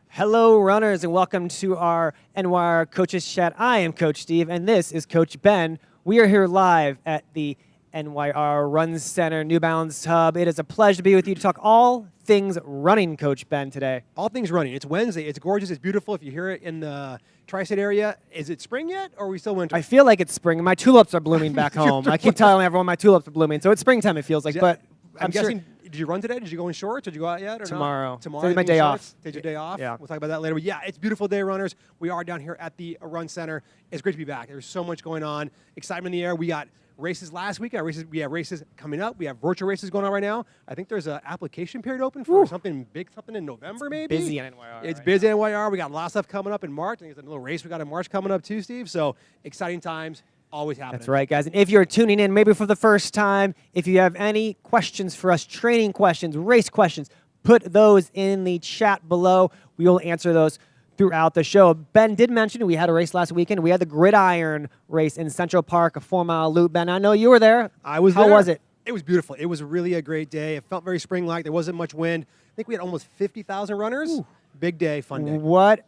Hello, runners, and welcome to our NYRR Coaches Chat. I am Coach Steve, and this is Coach Ben. We are here live at the NYRR Run Center, New Balance Hub. It is a pleasure to be with you to talk all things running, Coach Ben, today. All things running. It's Wednesday. It's gorgeous. It's beautiful. If you hear it in the tri-state area, is it spring yet, or are we still winter? I feel like it's spring. My tulips are blooming back home. I keep telling everyone my tulips are blooming, so it's springtime, it feels like. Yeah, but I'm guessing, sure. did you run today? Did you go in shorts? Did you go out yet? Or Tomorrow. Not? Tomorrow. Today's my day off. Today's your day off? Yeah. We'll talk about that later. But yeah, it's a beautiful day, runners. We are down here at the Run Center. It's great to be back. There's so much going on. Excitement in the air. We got races last week. We have races coming up. We have virtual races going on right now. I think there's an application period open for something big, something in November maybe. Busy at NYR. It's busy at NYR. We got a lot of stuff coming up in March. I think there's a little race we got in March coming up too, Steve. So exciting times. Always happening. That's right, guys. And if you're tuning in maybe for the first time, if you have any questions for us, training questions, race questions, put those in the chat below. We will answer those throughout the show. Ben did mention we had a race last weekend. We had the Gridiron race in Central Park, a 4-mile loop. Ben, I know you were there. I was there. How was it? It was beautiful. It was really a great day. It felt very spring-like. There wasn't much wind. I think we had almost 50,000 runners. Ooh. Big day, fun day. What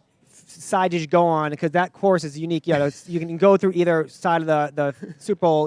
side did you go on? Because that course is unique. Yeah, you can go through either side of the Super Bowl,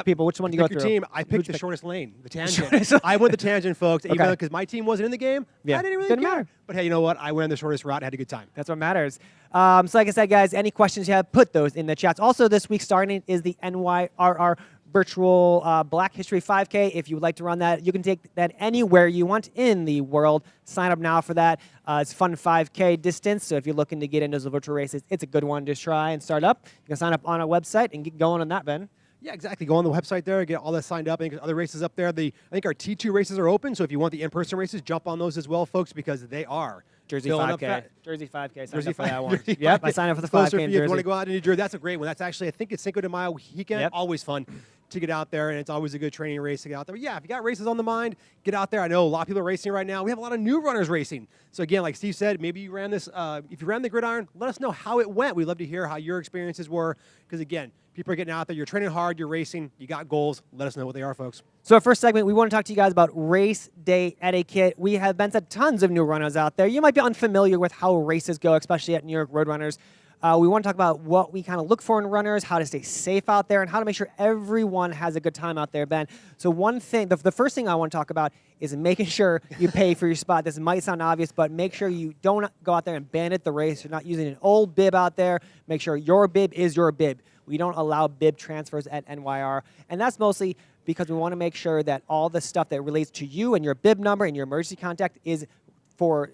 people. Which one do you go through? Your team. I picked the shortest lane, the tangent. I went the tangent, folks. Even because my team wasn't in the game, I didn't really care. Matter. But hey, you know what? I went the shortest route and had a good time. That's what matters. So like I said, guys, any questions you have, put those in the chats. Also, this week starting is the NYRR virtual Black History 5K. If you would like to run that, you can take that anywhere you want in the world. Sign up now for that. It's a fun 5K distance, so if you're looking to get into those virtual races, it's a good one to try and start up. You can sign up on our website and get going on that, Ben. Yeah, exactly. Go on the website there, get all that signed up. I think there's other races up there. I think our T2 races are open, so if you want the in-person races, jump on those as well, folks, because they are. Jersey 5K. Jersey 5K. Jersey for that one. Yep, I signed up for the 5K in Jersey. If you want to go out to New Jersey, that's a great one. That's actually, I think it's Cinco de Mayo weekend. Yep. Always fun to get out there, and it's always a good training race to get out there. But yeah, if you got races on the mind, get out there. I know a lot of people are racing right now. We have a lot of new runners racing. So again, like Steve said, maybe you ran this. If you ran the Gridiron, let us know how it went. We'd love to hear how your experiences were, because again, people are getting out there. You're training hard. You're racing. You got goals. Let us know what they are, folks. So our first segment, we want to talk to you guys about race day etiquette. We have been to tons of new runners out there. You might be unfamiliar with how races go, especially at New York Road Runners. We want to talk about what we kind of look for in runners, how to stay safe out there, and how to make sure everyone has a good time out there, Ben. So one thing, the first thing I want to talk about is making sure you pay for your spot. This might sound obvious, but make sure you don't go out there and bandit the race. You're not using an old bib out there. Make sure your bib is your bib. We don't allow bib transfers at NYR, and that's mostly because we want to make sure that all the stuff that relates to you and your bib number and your emergency contact is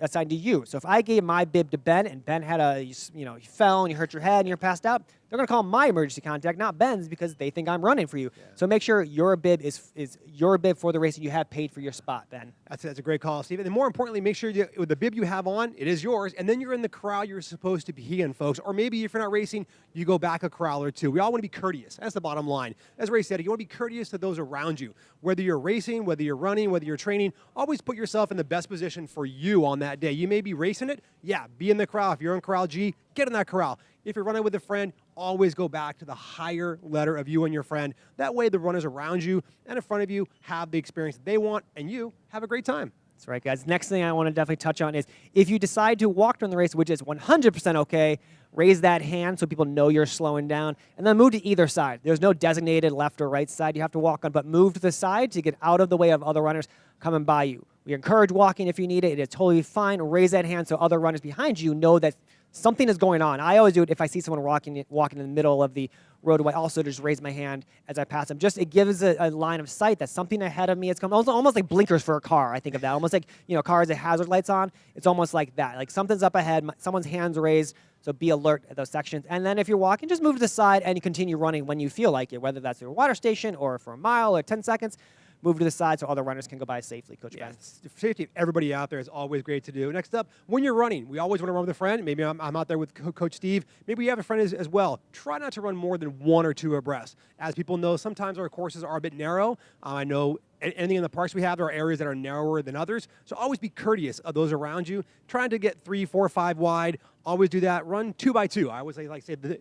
assigned to you. So if I gave my bib to Ben and Ben had you fell and you hurt your head and you're passed out, they're going to call my emergency contact, not Ben's, because they think I'm running for you. Yeah. So make sure your bib is your bib for the race and you have paid for your spot, Ben. That's a great call, Steve. And more importantly, make sure with the bib you have on, it is yours, and then you're in the corral you're supposed to be in, folks. Or maybe if you're not racing, you go back a corral or two. We all want to be courteous. That's the bottom line. As Ray said, you want to be courteous to those around you. Whether you're racing, whether you're running, whether you're training, always put yourself in the best position for you on that day. You may be racing it. Yeah, be in the corral. If you're in Corral G, get in that corral. If you're running with a friend, always go back to the higher letter of you and your friend. That way the runners around you and in front of you have the experience that they want, and you have a great time. That's right, guys. Next thing I want to definitely touch on is if you decide to walk during the race, which is 100% okay, raise that hand so people know you're slowing down, and then move to either side. There's no designated left or right side you have to walk on, but move to the side to get out of the way of other runners coming by you. We encourage walking if you need it. It is totally fine. Raise that hand so other runners behind you know that something is going on. I always do it if I see someone walking in the middle of the roadway. Also, just raise my hand as I pass them. It gives a line of sight that something ahead of me is coming. Almost like blinkers for a car. I think of that. Almost like cars that hazard lights on. It's almost like that. Like something's up ahead. Someone's hands raised. So be alert at those sections. And then if you're walking, just move to the side and you continue running when you feel like it, whether that's through a water station or for a mile or 10 seconds. Move to the side so other runners can go by safely, Coach Ben. The safety of everybody out there is always great to do. Next up, when you're running, we always want to run with a friend. Maybe I'm out there with Coach Steve. Maybe you have a friend as well. Try not to run more than one or two abreast. As people know, sometimes our courses are a bit narrow. I know anything in the parks we have, there are areas that are narrower than others. So always be courteous of those around you. Trying to get 3, 4, 5 wide. Always do that. Run 2 by 2. I always say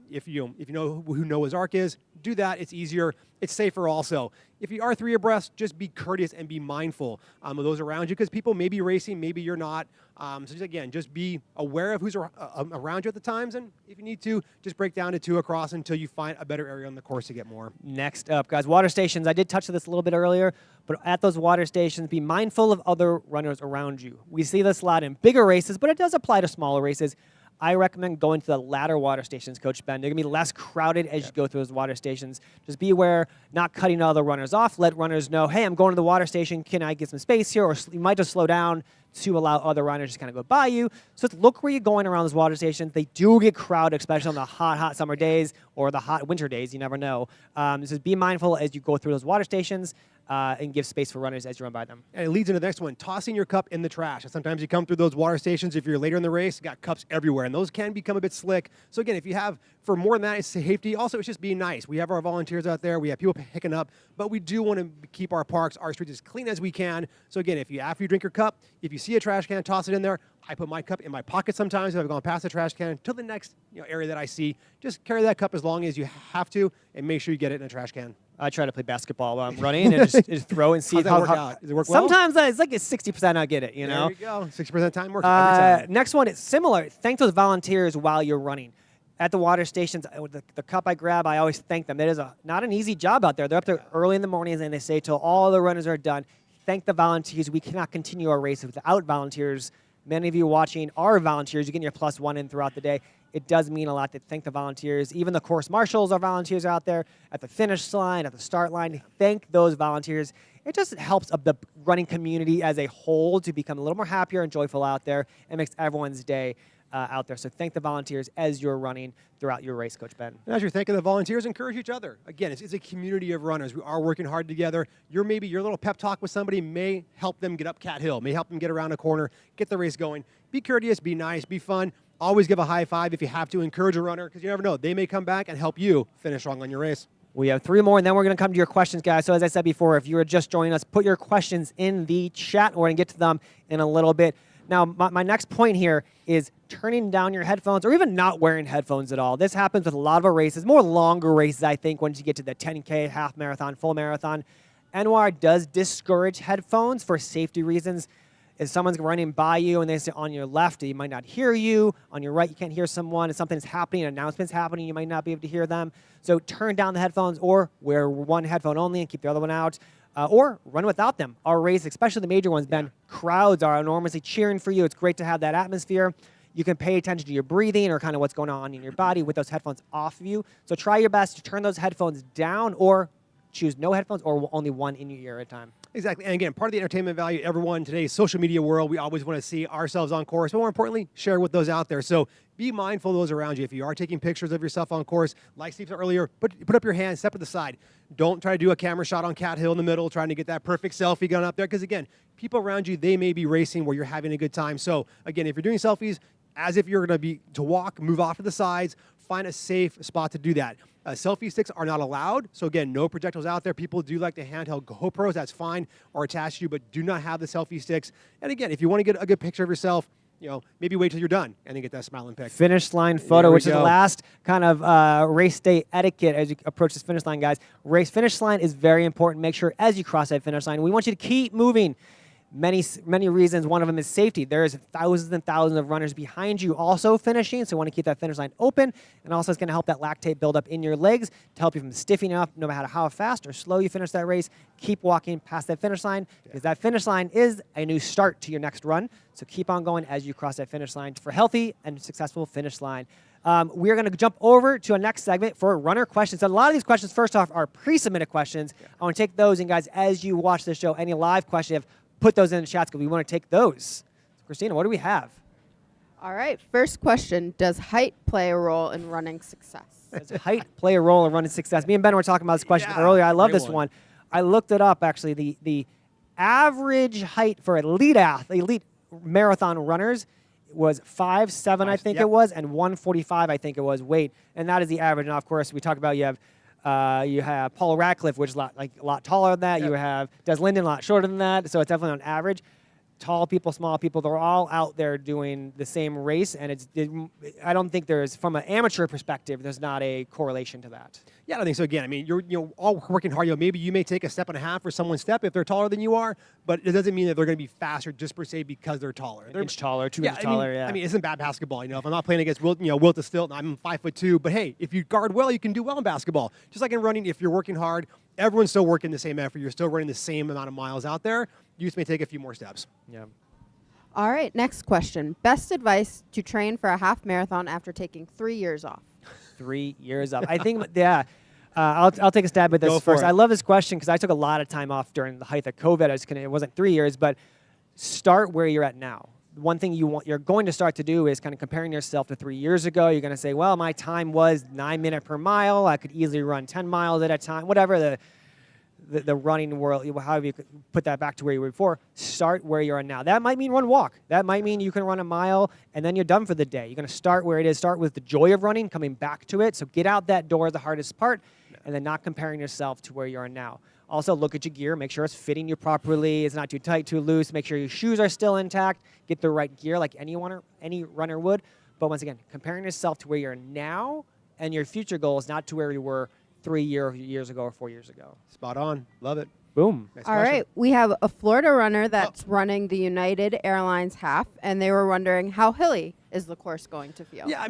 if you know who Noah's Ark is, do that. It's easier. It's safer also. If you are 3 abreast, just be courteous and be mindful of those around you, because people may be racing, maybe you're not. So just be aware of who's around you at the times, and if you need to, just break down to 2 across until you find a better area on the course to get more. Next up, guys, water stations. I did touch on this a little bit earlier, but at those water stations, be mindful of other runners around you. We see this a lot in bigger races, but it does apply to smaller races. I recommend going to the latter water stations, Coach Ben. They're going to be less crowded as you go through those water stations. Just be aware, not cutting other runners off. Let runners know, hey, I'm going to the water station. Can I get some space here? Or you might just slow down to allow other runners to kind of go by you. So look where you're going around those water stations. They do get crowded, especially on the hot summer days or the hot winter days. You never know. Just be mindful as you go through those water stations. And give space for runners as you run by them. And it leads into the next one, tossing your cup in the trash. Sometimes you come through those water stations, if you're later in the race, you got cups everywhere, and those can become a bit slick. So again, if you have, for more than that, it's safety. Also, it's just being nice. We have our volunteers out there. We have people picking up, but we do want to keep our parks, our streets as clean as we can. So again, after you drink your cup, if you see a trash can, toss it in there. I put my cup in my pocket sometimes if I've gone past the trash can to the next area that I see. Just carry that cup as long as you have to, and make sure you get it in a trash can. I try to play basketball while I'm running and just throw and see how that work out. Does it work well? Sometimes it's like a 60% I get it, you know? There you go. 60% time works every time. Next one is similar. Thank those volunteers while you're running. At the water stations, the cup I grab, I always thank them. It is not an easy job out there. They're up there early in the mornings, and they say till all the runners are done, thank the volunteers. We cannot continue our race without volunteers. Many of you watching are volunteers. You're getting your +1 in throughout the day. It does mean a lot to thank the volunteers. Even the course marshals are volunteers out there at the finish line, at the start line. Thank those volunteers. It just helps the running community as a whole to become a little more happier and joyful out there, and makes everyone's day out there. So thank the volunteers as you're running throughout your race, Coach Ben. And as you're thanking the volunteers, encourage each other. Again, it's a community of runners. We are working hard together. Maybe your little pep talk with somebody may help them get up Cat Hill, may help them get around a corner, get the race going. Be courteous, be nice, be fun. Always give a high five if you have to. Encourage a runner, because you never know. They may come back and help you finish strong on your race. We have 3 more, and then we're going to come to your questions, guys. So as I said before, if you are just joining us, put your questions in the chat. We're going to get to them in a little bit. Now, my next point here is turning down your headphones or even not wearing headphones at all. This happens with a lot of our races, more longer races, I think, once you get to the 10K, half marathon, full marathon. NYRR does discourage headphones for safety reasons. If someone's running by you and they say on your left, you might not hear you. On your right, you can't hear someone. If something's happening, an announcement's happening, you might not be able to hear them. So turn down the headphones or wear one headphone only and keep the other one out. Or run without them. Our race, especially the major ones, Ben, crowds are enormously cheering for you. It's great to have that atmosphere. You can pay attention to your breathing or kind of what's going on in your body with those headphones off of you. So try your best to turn those headphones down or choose no headphones or only one in your ear at a time. Exactly. And again, part of the entertainment value, everyone, today's social media world, we always want to see ourselves on course, but more importantly, share with those out there. So be mindful of those around you. If you are taking pictures of yourself on course, like Steve said earlier, put up your hand, step to the side. Don't try to do a camera shot on Cat Hill in the middle, trying to get that perfect selfie gun up there, because again, people around you, they may be racing where you're having a good time. So again, if you're doing selfies, as if you're going to walk, move off to the sides, find a safe spot to do that. Selfie sticks are not allowed. So again, no projectiles out there. People do like the handheld GoPros, that's fine, or attached to you, but do not have the selfie sticks. And again, if you want to get a good picture of yourself, maybe wait till you're done and then get that smiling pic. Finish line photo, which is the last kind of race day etiquette as you approach this finish line, guys. Finish line is very important. Make sure as you cross that finish line, we want you to keep moving. Many reasons. One of them is safety. There's thousands and thousands of runners behind you also finishing, so you want to keep that finish line open. And also it's going to help that lactate build up in your legs to help you from stiffening up no matter how fast or slow you finish that race. Keep walking past that finish line because that finish line is a new start to your next run. So keep on going as you cross that finish line for healthy and successful finish line. We're going to jump over to a next segment for runner questions. And a lot of these questions, first off, are pre-submitted questions. I want to take those. And guys, as you watch this show, any live question you have, put those in the chats because we want to take those. Christina, what do we have? All right. First question. Does height play a role in running success? Does height play a role in running success? Me and Ben were talking about this question earlier. I love this one. I looked it up, actually. The average height for elite marathon runners was 5'7", I think it was, and 145, I think it was, weight. And that is the average. Now, of course, we talk about you have You have Paul Radcliffe, which is a lot taller than that. Yep. You have Des Linden, a lot shorter than that. So it's definitely on average. Tall people, small people, they're all out there doing the same race. And I don't think there's, from an amateur perspective, there's not a correlation to that. Yeah, I don't think so. Again, I mean, you're all working hard. Maybe you may take a step and a half for someone's step if they're taller than you are, but it doesn't mean that they're going to be faster just per se because they're taller. They're Inch taller, 2 inches taller. I mean, isn't bad basketball. If I'm not playing against Wilt to Stilt, I'm 5'2", but hey, if you guard well, you can do well in basketball. Just like in running, if you're working hard, everyone's still working the same effort. You're still running the same amount of miles out there. You just may take a few more steps. Yeah. All right, next question. Best advice to train for a half marathon after taking 3 years off? 3 years off. I think, yeah. I'll take a stab at this Go for first. it. I love this question because I took a lot of time off during the height of COVID. It wasn't 3 years, but start where you're at now. One thing you're going to start to do is kind of comparing yourself to 3 years ago. You're going to say, well, my time was 9 minutes per mile. I could easily run 10 miles at a time, whatever the running world, however you could put that back to where you were before. Start where you are now. That might mean run walk. That might mean you can run a mile and then you're done for the day. You're going to start where it is. Start with the joy of running, coming back to it. So get out that door is the hardest part, and then not comparing yourself to where you are now. Also, look at your gear. Make sure it's fitting you properly. It's not too tight, too loose. Make sure your shoes are still intact. Get the right gear like any runner would. But once again, comparing yourself to where you're now and your future goals, not to where you were 3 years ago or 4 years ago. Spot on. Love it. Boom. Nice All question. right, we have a Florida runner that's running the United Airlines half, and they were wondering how hilly is the course going to feel? Yeah,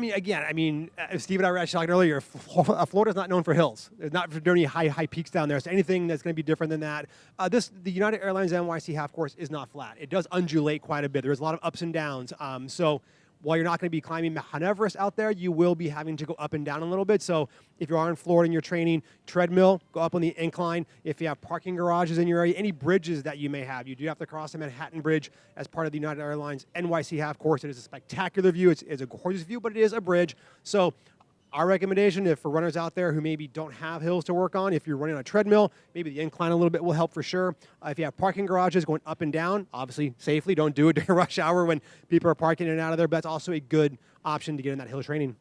Steve and I were actually talking earlier, Florida's not known for hills. There's not for any high peaks down there, so anything that's going to be different than that. The United Airlines NYC half course is not flat. It does undulate quite a bit. There's a lot of ups and downs. So while you're not going to be climbing Mount Everest out there, you will be having to go up and down a little bit. So if you are in Florida and you're training treadmill, go up on the incline. If you have parking garages in your area, any bridges that you may have, you do have to cross the Manhattan Bridge as part of the United Airlines NYC half course. It is a spectacular view. It's a gorgeous view, but it is a bridge. So our recommendation, if for runners out there who maybe don't have hills to work on, if you're running on a treadmill, maybe the incline a little bit will help for sure. If you have parking garages going up and down, obviously safely, don't do it during rush hour when people are parking in and out of there, but that's also a good option to get in that hill training.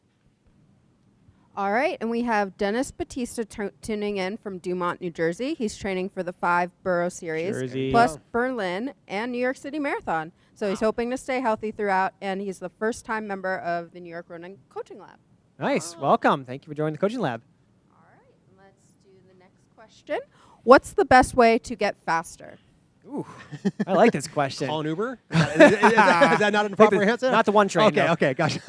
All right, and we have Dennis Batista tuning in from Dumont, New Jersey. He's training for the 5 Borough Series, Jersey. plus Berlin and New York City Marathon. So he's hoping to stay healthy throughout, and he's the first-time member of the New York Running Coaching Lab. Nice. Welcome. Thank you for joining the coaching lab. All right, let's do the next question. What's the best way to get faster? Ooh, I like this question. Call an Uber? is that not a proper answer? Not the one train. Okay, no. okay, gotcha.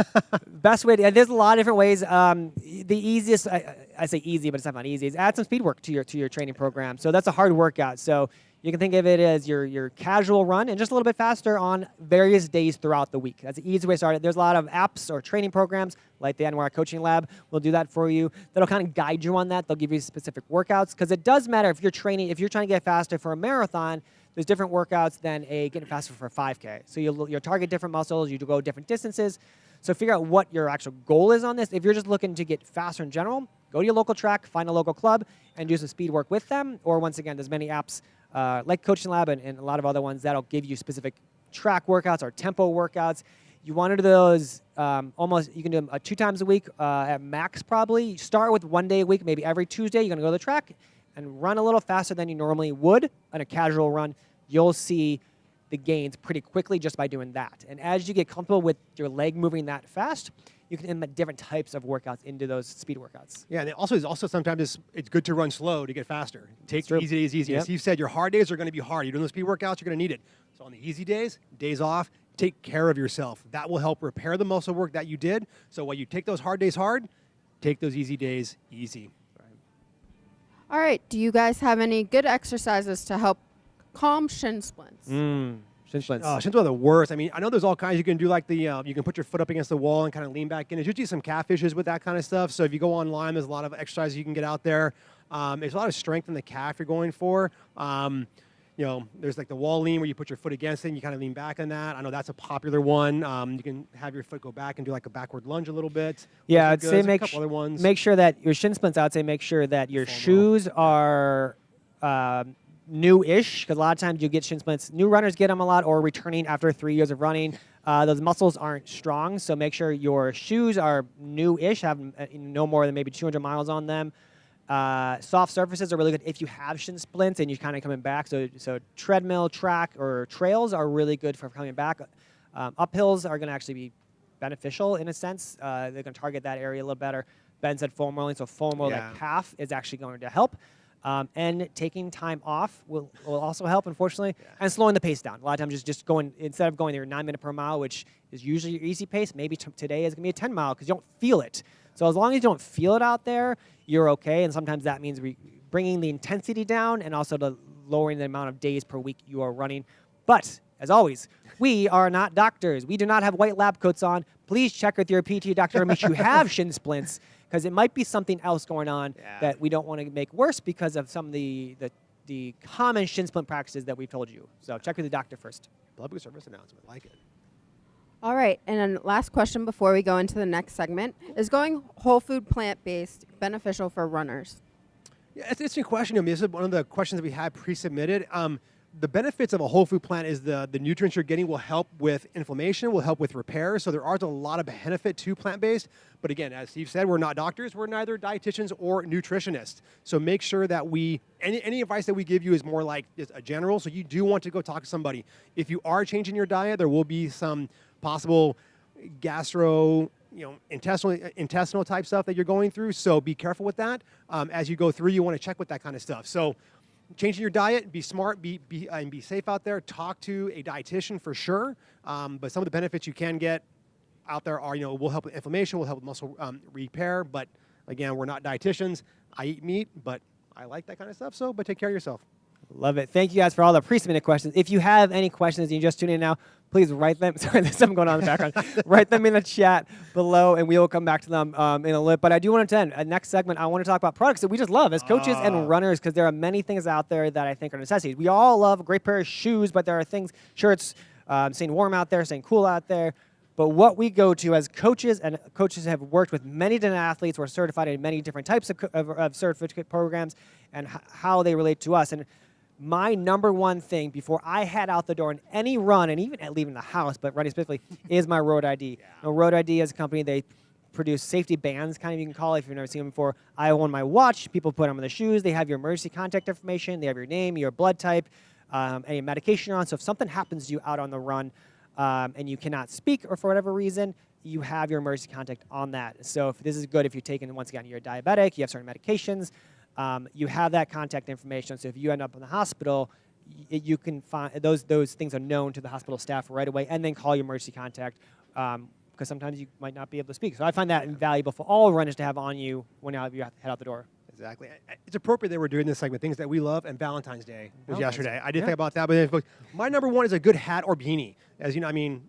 Best way there's a lot of different ways. The easiest, I say easy, but it's not easy, is add some speed work to your training program. So that's a hard workout. So you can think of it as your casual run and just a little bit faster on various days throughout the week. That's the easy way to start it. There's a lot of apps or training programs like the NYRR Coaching Lab will do that for you. That'll kind of guide you on that. They'll give you specific workouts because it does matter if you're training, if you're trying to get faster for a marathon, there's different workouts than getting faster for a 5K. So you'll target different muscles, you go different distances. So figure out what your actual goal is on this. If you're just looking to get faster in general, go to your local track, find a local club, and do some speed work with them. Or once again, there's many apps like Coaching Lab and a lot of other ones that'll give you specific track workouts or tempo workouts. You want to do those you can do them 2 times a week at max probably. Start with 1 day a week, maybe every Tuesday. You're going to go to the track and run a little faster than you normally would on a casual run. You'll see the gains pretty quickly just by doing that. And as you get comfortable with your leg moving that fast, you can implement different types of workouts into those speed workouts. Yeah, and it also sometimes it's good to run slow to get faster. Take the easy days easy. Yep. As Steve said, your hard days are going to be hard. You're doing those speed workouts, you're going to need it. So on the easy days off, take care of yourself. That will help repair the muscle work that you did. So while you take those hard days hard, take those easy days easy. All right, do you guys have any good exercises to help calm shin splints? Shin splints. Shin splints are the worst. I mean, I know there's all kinds you can do, like you can put your foot up against the wall and kind of lean back in. There's usually some calf issues with that kind of stuff. So if you go online, there's a lot of exercises you can get out there. There's a lot of strength in the calf you're going for. There's like the wall lean where you put your foot against it and you kind of lean back on that. I know that's a popular one. You can have your foot go back and do like a backward lunge a little bit. Yeah, I'd say make sure that your shin splints, I'd say make sure that your shoes are new-ish, because a lot of times you get shin splints. New runners get them a lot, or returning after 3 years of running. Those muscles aren't strong, so make sure your shoes are new-ish, have no more than maybe 200 miles on them. Soft surfaces are really good if you have shin splints and you're kind of coming back. So treadmill, track, or trails are really good for coming back. Uphills are going to actually be beneficial in a sense. They're going to target that area a little better. Ben said foam rolling, so foam roll that calf is actually going to help. And taking time off will also help, unfortunately, and slowing the pace down. A lot of times just going, instead of going your 9 minute per mile, which is usually your easy pace, maybe today is going to be a 10 mile because you don't feel it. So as long as you don't feel it out there, you're okay. And sometimes that means bringing the intensity down and also lowering the amount of days per week you are running. But as always, we are not doctors. We do not have white lab coats on. Please check with your PT doctor and make sure you have shin splints, because it might be something else going on that we don't want to make worse because of some of the common shin splint practices that we've told you. So check with the doctor first. Blood boost service announcement. Like it. All right, and then last question before we go into the next segment. Is going whole food plant-based beneficial for runners? Yeah, it's an interesting question. I mean, this is one of the questions that we had pre-submitted. The benefits of a whole food plant is the nutrients you're getting will help with inflammation, will help with repair. So there are a lot of benefit to plant-based. But again, as Steve said, we're not doctors. We're neither dietitians or nutritionists. So make sure that any advice that we give you is more like just a general. So you do want to go talk to somebody. If you are changing your diet, there will be some possible intestinal type stuff that you're going through. So be careful with that. As you go through, you want to check with that kind of stuff. So changing your diet, be smart, and be safe out there. Talk to a dietitian for sure. But some of the benefits you can get out there are, will help with inflammation, will help with muscle repair. But again, we're not dietitians. I eat meat, but I like that kind of stuff. But take care of yourself. Love it. Thank you guys for all the pre-submitted questions. If you have any questions and you just tuned in now, please write them. Sorry, there's something going on in the background. Write them in the chat below, and we will come back to them in a little bit. But I do want to end. Next segment, I want to talk about products that we just love as coaches and runners, because there are many things out there that I think are necessities. We all love a great pair of shoes, but there are things, shirts, staying warm out there, staying cool out there. But what we go to as coaches, and coaches have worked with many different athletes, we're certified in many different types of certificate programs, and how they relate to us. And my number one thing before I head out the door in any run, and even at leaving the house, but running specifically, is my Road ID. Now, Road ID is a company, they produce safety bands, kind of, you can call it if you've never seen them before. I own my watch. People put them on the shoes. They have your emergency contact information. They have your name, your blood type, any medication you're on. So if something happens to you out on the run and you cannot speak, or for whatever reason, you have your emergency contact on that. So if this is good if you're taking, once again, you're diabetic, you have certain medications, you have that contact information. So if you end up in the hospital, you can find those things are known to the hospital staff right away, and then call your emergency contact, because sometimes you might not be able to speak. So I find that invaluable for all runners to have on you when you head out the door. Exactly. It's appropriate that we're doing this segment, things that we love, and Valentine's Day was yesterday. I did think about that, but my number one is a good hat or beanie. As you know, I mean,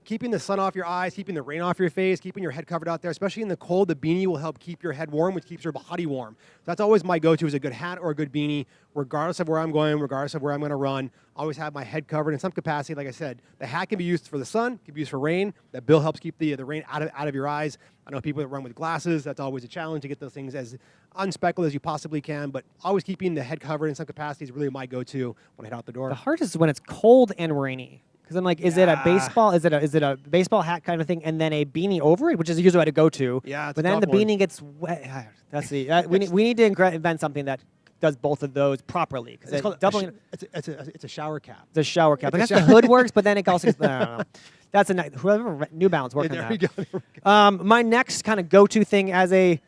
keeping the sun off your eyes, keeping the rain off your face, keeping your head covered out there, especially in the cold, the beanie will help keep your head warm, which keeps your body warm. So that's always my go-to, is a good hat or a good beanie, regardless of where I'm going, regardless of where I'm going to run. Always have my head covered in some capacity. Like I said, the hat can be used for the sun, can be used for rain. That bill helps keep the rain out of your eyes. I know people that run with glasses, that's always a challenge to get those things as unspeckled as you possibly can, but always keeping the head covered in some capacity is really my go-to when I head out the door. The hardest is when it's cold and rainy. Because I'm like, is it a baseball? Is it a baseball hat kind of thing, and then a beanie over it, which is usually what I go to. Yeah, it's but then the beanie gets wet. That's we need to invent something that does both of those properly. It's called it's a shower cap. It's a shower cap. I guess the hood works, but then it also gets, I don't know. That's whoever New Balance working on that. There we go. My next kind of go-to thing as a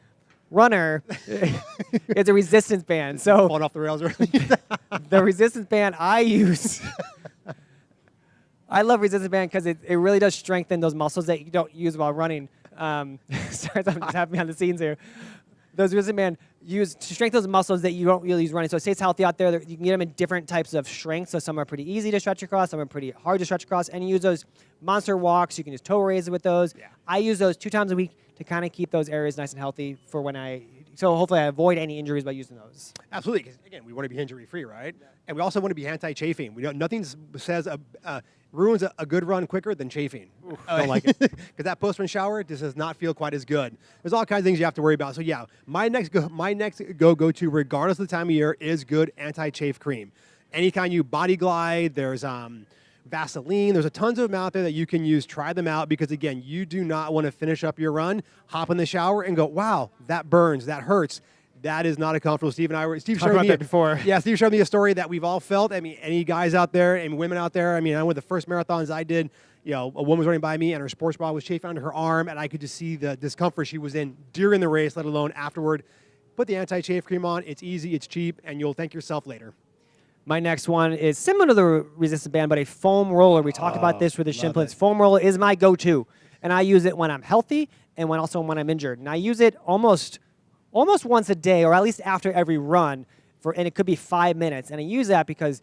runner is a resistance band. So falling off the rails. The resistance band I use. I love resistance band because it really does strengthen those muscles that you don't use while running. Sorry, I'm just having behind the scenes here. Those resistance band use to strengthen those muscles that you don't really use running. So it stays healthy out there. You can get them in different types of strength. So some are pretty easy to stretch across, some are pretty hard to stretch across. And you use those monster walks. You can use toe raises with those. Yeah. I use those 2 times a week to kind of keep those areas nice and healthy for when so hopefully I avoid any injuries by using those. Absolutely, because again, we want to be injury-free, right? Yeah. And we also want to be anti-chafing. Nothing says ruins a good run quicker than chafing. I don't like it. Because that post-run shower just does not feel quite as good. There's all kinds of things you have to worry about. So yeah, my next go-to, regardless of the time of year, is good anti-chafe cream. Any kind you body glide, there's Vaseline. There's a tons of them out there that you can use. Try them out, because again, you do not want to finish up your run, hop in the shower, and go, wow, that burns, that hurts. That is not a comfortable. Steve and I were. Steve Talked showed about me that before. Yeah, Steve showed me a story that we've all felt. I mean, any guys out there and women out there. I mean, I know the first marathons I did. You know, a woman was running by me and her sports bra was chafing under her arm, and I could just see the discomfort she was in during the race, let alone afterward. Put the anti-chafe cream on. It's easy, it's cheap, and you'll thank yourself later. My next one is similar to the resistance band, but a foam roller. We talk about this with the shin splints. Foam roller is my go-to, and I use it when I'm healthy and when I'm injured. And I use it almost once a day, or at least after every run, and it could be 5 minutes. And I use that because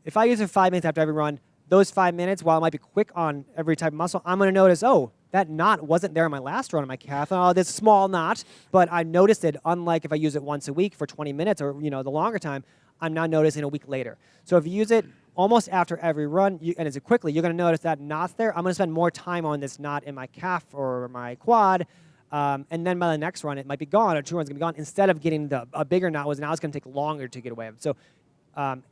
if I use it 5 minutes after every run, those 5 minutes, while it might be quick on every type of muscle, I'm going to notice, oh, that knot wasn't there in my last run on my calf. Oh, this small knot, but I noticed it. Unlike if I use it once a week for 20 minutes or the longer time, I'm now noticing a week later. So if you use it almost after every run, and it's quickly, you're going to notice that knot's there. I'm going to spend more time on this knot in my calf or my quad, and then by the next run, it might be gone, or 2 runs going to be gone. Instead of getting a bigger knot, now it's going to take longer to get away. So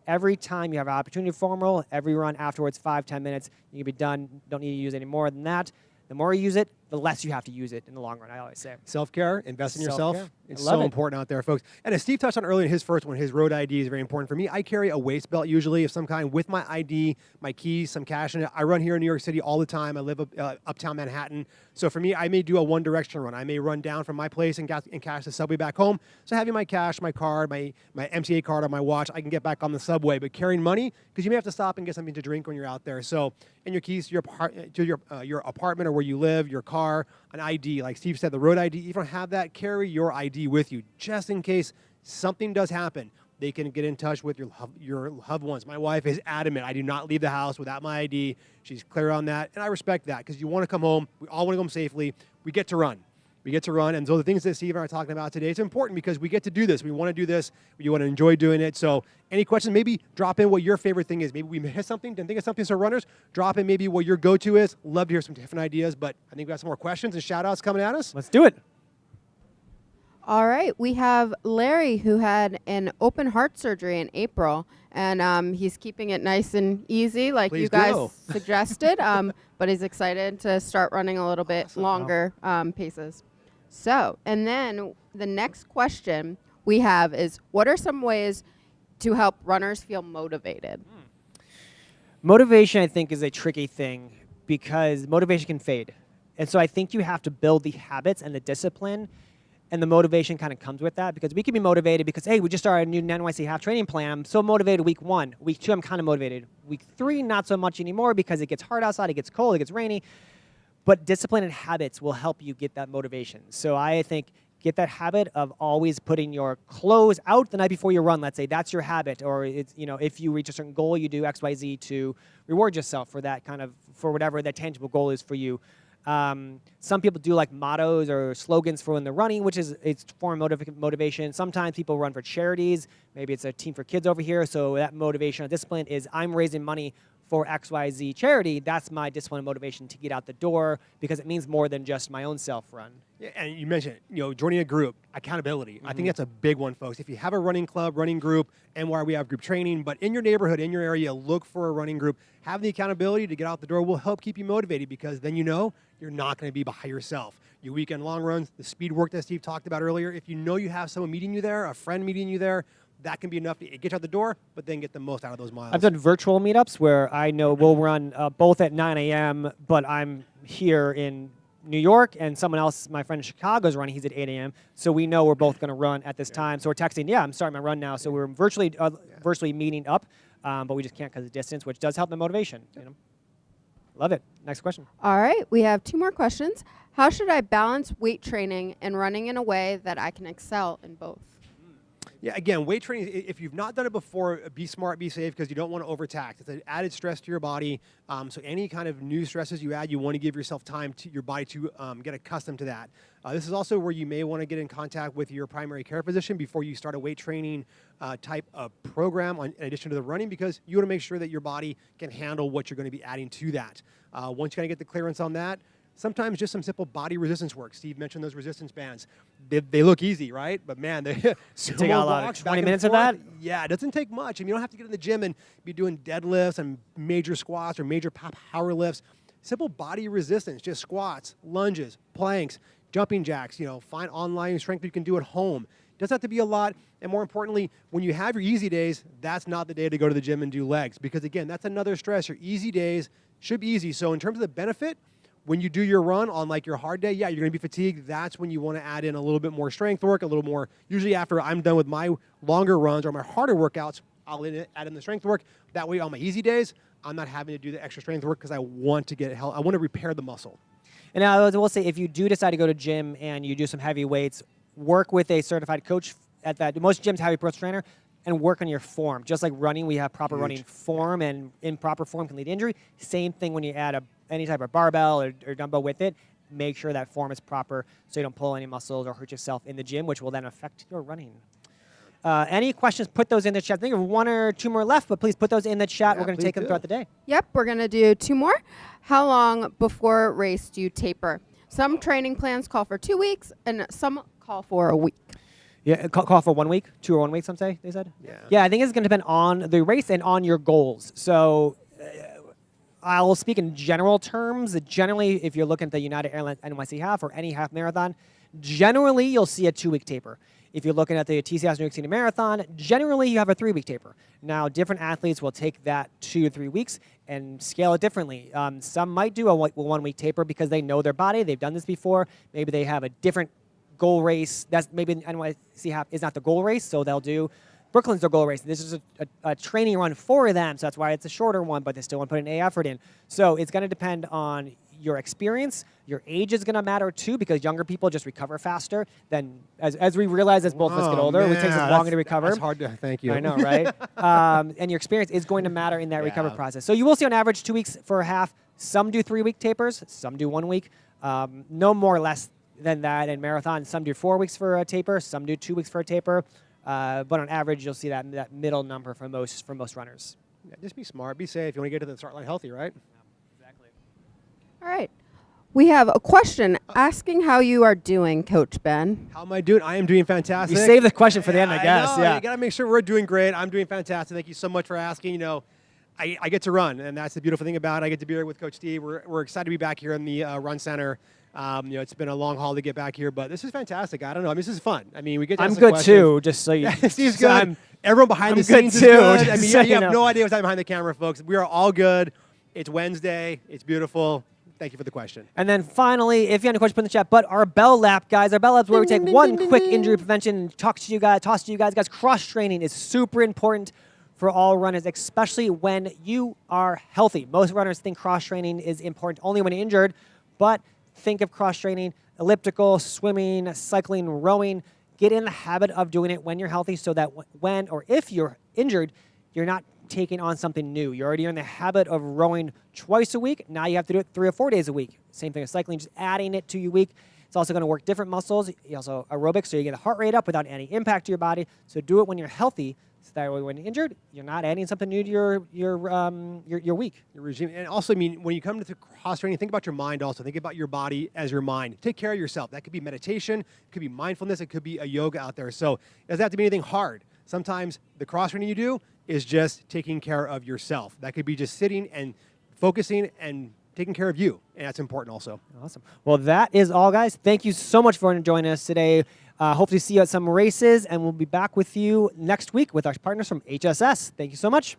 every time you have an opportunity to foam roll, every run afterwards, 5-10 minutes, you can be done. Don't need to use any more than that. The more you use it, the less you have to use it in the long run, I always say. Self-care, invest in yourself. Self-care. It's I love so it. important out there, folks. And as Steve touched on earlier in his first one, his road ID is very important for me. I carry a waist belt usually of some kind with my ID, my keys, some cash in it. I run here in New York City all the time. I live uptown Manhattan. So for me, I may do a one-direction run. I may run down from my place and cash the subway back home. So having my cash, my card, my MTA card on my watch, I can get back on the subway. But carrying money, because you may have to stop and get something to drink when you're out there. So, and your keys to your apartment or where you live, your car, an ID. Like Steve said, the road ID, if you don't have that, carry your ID with you just in case something does happen. They can get in touch with your loved ones. My wife is adamant. I do not leave the house without my ID. She's clear on that, and I respect that because you want to come home. We all want to go home safely. We get to run. We get to run, and so the things that Steve and I are talking about today, it's important because we get to do this. We want to do this. We want to enjoy doing it. So any questions, maybe drop in what your favorite thing is. Maybe we missed something, didn't think of something, so runners, drop in maybe what your go-to is. Love to hear some different ideas, but I think we got some more questions and shout-outs coming at us. Let's do it. All right, we have Larry who had an open heart surgery in April, and he's keeping it nice and easy like Please you guys do. suggested, but he's excited to start running a little bit longer paces. So, and then the next question we have is, what are some ways to help runners feel motivated? Motivation, I think, is a tricky thing because motivation can fade. And so I think you have to build the habits and the discipline, and the motivation kind of comes with that because we can be motivated because, hey, we just started a new NYC half training plan. I'm so motivated week 1. Week 2, I'm kind of motivated. Week 3, not so much anymore because it gets hard outside, it gets cold, it gets rainy. But discipline and habits will help you get that motivation. So I think get that habit of always putting your clothes out the night before you run. Let's say that's your habit, or it's, if you reach a certain goal, you do X, Y, Z to reward yourself for that for whatever that tangible goal is for you. Some people do like mottos or slogans for when they're running, which is it's form of motivation. Sometimes people run for charities. Maybe it's a Team for Kids over here. So that motivation or discipline is I'm raising money for XYZ charity. That's my discipline and motivation to get out the door because it means more than just my own self-run. Yeah, and you mentioned, joining a group, accountability. I think that's a big one, folks. If you have a running club, running group, NYRR, we have group training, but in your neighborhood, in your area, look for a running group. Have the accountability to get out the door will help keep you motivated because then you're not going to be by yourself. Your weekend long runs, the speed work that Steve talked about earlier, if you know you have someone meeting you there, a friend meeting you there, that can be enough to get you out the door, but then get the most out of those miles. I've done virtual meetups where I know we'll run both at 9 a.m., but I'm here in New York, and someone else, my friend in Chicago, is running. He's at 8 a.m., so we know we're both going to run at this time. So we're texting, I'm starting my run now. So we're virtually meeting up, but we just can't because of distance, which does help the motivation. Love it. Next question. All right, we have 2 more questions. How should I balance weight training and running in a way that I can excel in both? Yeah, again, weight training, if you've not done it before, be smart, be safe, because you don't want to overtax. It's an added stress to your body. So any kind of new stresses you add, you want to give yourself time to your body to get accustomed to that. This is also where you may want to get in contact with your primary care physician before you start a weight training type of program in addition to the running, because you want to make sure that your body can handle what you're going to be adding to that. Once you kind of get the clearance on that, sometimes just some simple body resistance work. Steve mentioned those resistance bands. They look easy, right? But man, they take a lot of 20 minutes of that? Yeah, it doesn't take much. I mean, you don't have to get in the gym and be doing deadlifts and major squats or major power lifts. Simple body resistance, just squats, lunges, planks, jumping jacks. Find online strength you can do at home. It doesn't have to be a lot. And more importantly, when you have your easy days, that's not the day to go to the gym and do legs. Because again, that's another stress. Your easy days should be easy. So in terms of the benefit, when you do your run on like your hard day, yeah, you're going to be fatigued. That's when you want to add in a little bit more strength work, a little more. Usually after I'm done with my longer runs or my harder workouts, I'll add in the strength work. That way on my easy days, I'm not having to do the extra strength work because I want to get I want to repair the muscle. And I will say, if you do decide to go to gym and you do some heavy weights, work with a certified coach at that. Most gyms have a personal trainer, and work on your form. Just like running, we have proper running form, and improper form can lead to injury. Same thing when you add any type of barbell or dumbbell with it. Make sure that form is proper so you don't pull any muscles or hurt yourself in the gym, which will then affect your running. Any questions, put those in the chat. I think we have one or two more left, but please put those in the chat. Yeah, we're going to take them throughout the day. Yep, we're going to do 2 more. How long before race do you taper? Some training plans call for 2 weeks, and some call for a week. Yeah, call for 1 week, 2 or 1 week, some say, they said? Yeah. Yeah, I think it's going to depend on the race and on your goals. So I'll speak in general terms. Generally, if you're looking at the United Airlines NYC half or any half marathon, generally you'll see a 2-week taper. If you're looking at the TCS New York City Marathon, generally you have a 3-week taper. Now, different athletes will take that 2 to 3 weeks and scale it differently. Some might do a 1-week taper because they know their body. They've done this before. Maybe they have a different goal race. That's maybe NYC half is not the goal race, so they'll do Brooklyn's their goal race. This is a training run for them, so that's why it's a shorter one, but they still want to put an A effort in. So it's going to depend on your experience. Your age is going to matter too, because younger people just recover faster than, as we realize as both of us get older, it takes us longer to recover. That's hard to, thank you. I know, right? And your experience is going to matter in that recovery process. So you will see on average 2 weeks for a half. Some do 3-week tapers, some do 1 week. No more or less than that in marathon. Some do 4 weeks for a taper, some do 2 weeks for a taper. But on average, you'll see that middle number for most runners. Yeah, just be smart, be safe. You want to get to the start line healthy, right? Yeah, exactly. All right. We have a question asking how you are doing, Coach Ben. How am I doing? I am doing fantastic. You saved the question for the end, I guess. Know, yeah. You got to make sure we're doing great. I'm doing fantastic. Thank you so much for asking. You know, I get to run, and that's the beautiful thing about it. I get to be here with Coach Steve. We're excited to be back here in the Run Center. You know, it's been a long haul to get back here, but this is fantastic. I don't know. I mean, this is fun. I mean, we get to ask I'm good questions. too, just so you. Yeah, Steve's good. Everyone behind the good scenes too, is good. I just mean, so you you have know. no idea what's happening behind the camera, folks. We are all good. It's Wednesday. It's beautiful. Thank you for the question. And then finally, if you have any questions, put in the chat. But our bell lap, guys, our bell lap's where we take one quick injury prevention and toss to you guys. Guys, cross training is super important for all runners, especially when you are healthy. Most runners think cross training is important only when injured, but think of cross training, elliptical, swimming, cycling, rowing. Get in the habit of doing it when you're healthy so that when or if you're injured, you're not taking on something new. You're already in the habit of rowing twice a week. Now you have to do it 3 or 4 days a week. Same thing with cycling, just adding it to your week. It's also going to work different muscles. You also aerobics, so you get the heart rate up without any impact to your body. So do it when you're healthy. So that way, when you're injured, you're not adding something new to your week. Your regime. And also, I mean, when you come to cross training, think about your mind also. Think about your body as your mind. Take care of yourself. That could be meditation. It could be mindfulness. It could be a yoga out there. So it doesn't have to be anything hard. Sometimes the cross training you do is just taking care of yourself. That could be just sitting and focusing and taking care of you. And that's important also. Awesome. Well, that is all, guys. Thank you so much for joining us today. Hopefully see you at some races, and we'll be back with you next week with our partners from HSS. Thank you so much.